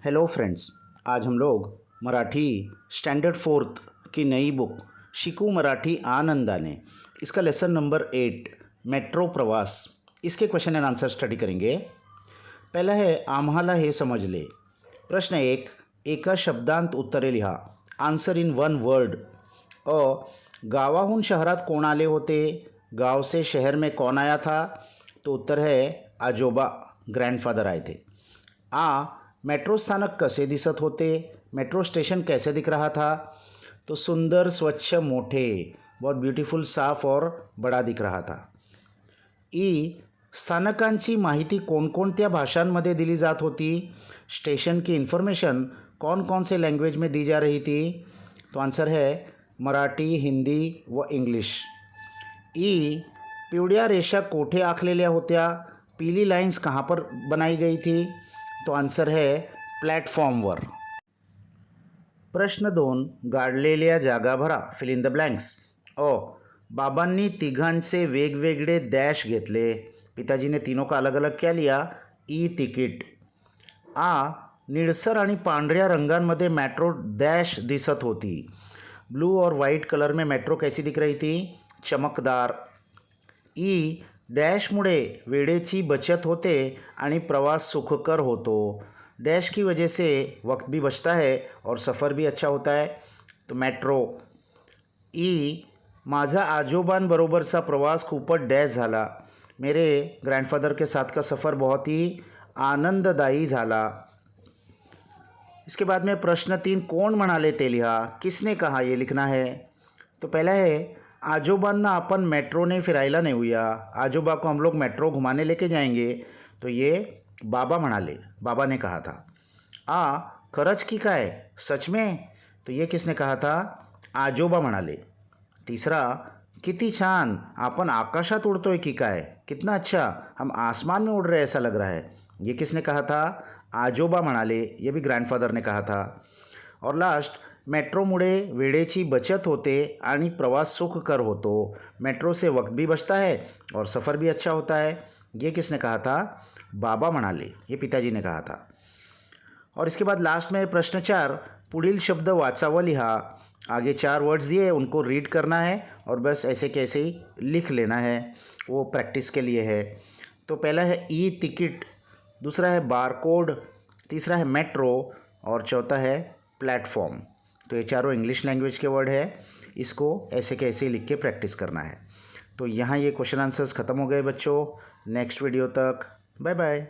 Hello friends, आज हम लोग मराठी स्टैंडर्ड फोर्थ की नई बुक शिकू मराठी आनंदाने इसका लेसन नंबर 8 मेट्रो प्रवास इसके क्वेश्चन एंड आंसर स्टडी करेंगे। पहला है आम्हाला हे समजले। प्रश्न 1, एका शब्दांत उत्तरे लिहा। Answer in one word. अ, गावाहून शहरात कोण आले होते? गांव से शहर में कौन आया था? तो उत्तर है आजोबा, ग्रैंडफादर आए थे। आ, मेट्रो स्थानक कसे दिसत होते? मेट्रो स्टेशन कैसे दिख रहा था? तो सुंदर, स्वच्छ, मोठे, बहुत ब्यूटीफुल, साफ और बड़ा दिख रहा था। ई, स्थानकांची माहिती कोणकोणत्या भाषांमध्ये दिली जात होती? स्टेशन की इन्फॉर्मेशन कौन कौन से लैंग्वेज में दी जा रही थी? तो आंसर है मराठी, हिंदी व इंग्लिश। ई, पिवळ्या रेषा कोठे आखलेल्या होत्या? पीली लाइन्स कहाँ पर बनाई गई थी? तो आंसर है प्लॅटफॉर्मवर। प्रश्न 2, गाडलेल्या जागा भरा, फिल इन द ब्लँक्स। ओ, बाबांनी तिघांचे वेगवेगळे डॅश घेतले। पिताजी ने तीनों का अलग अलग क्या लिया? E ticket. आ, निळसर आणि पांढऱ्या रंगांमध्ये मेट्रो डॅश दिसत होती। ब्लू और वाइट कलर में मेट्रो कैसी दिख रही थी? चमकदार। ई, डॅशमुळे वेळेची बचत होते आणि प्रवास सुखकर होतो। डैश की वजह से वक्त भी बचता है और सफ़र भी अच्छा होता है, तो मेट्रो। ई, माझा आजोबांबरोबरचा प्रवास खूपच डैश झाला। मेरे ग्रैंडफादर के साथ का सफ़र बहुत ही आनंददायी झाला। इसके बाद में प्रश्न 3, कोण म्हणाले ते लिहा। किसने कहा ये लिखना है। तो पहला है आजोबांना अपन मेट्रोने फिरायला नेऊया। आजोबा को हम लोग मेट्रो घुमाने लेके जाएंगे, तो ये बाबा म्हणाले, बाबा ने कहा था। आ, खरंच की काय, सच में? तो ये किसने कहा था? आजोबा म्हणाले। तीसरा, किती छान, आपण आकाशात उड़तोय की काय, कितना अच्छा, हम आसमान में उड़ रहे ऐसा लग रहा है। ये किसने कहा था? आजोबा म्हणाले, ये भी ग्रैंडफादर ने कहा था। और लास्ट, मेट्रोमुळे वेळेची बचत होते आणि प्रवास सुखकर होतो। मेट्रो से वक्त भी बचता है और सफ़र भी अच्छा होता है। ये किसने कहा था? बाबा म्हणाले, ये पिताजी ने कहा था। और इसके बाद लास्ट में प्रश्न 4, पुढील शब्द वाचावा लिहा। आगे 4 वर्ड्स दिए, उनको रीड करना है और बस ऐसे कैसे ही लिख लेना है, वो प्रैक्टिस के लिए है। तो पहला है ई टिकट, दूसरा है बारकोड, तीसरा है मेट्रो और चौथा है प्लेटफॉर्म। तो ये चारों इंग्लिश लैंग्वेज के वर्ड है, इसको ऐसे कैसे ही लिख के प्रैक्टिस करना है। तो यहाँ ये क्वेश्चन आंसर्स ख़त्म हो गए बच्चों। नेक्स्ट वीडियो तक बाय बाय।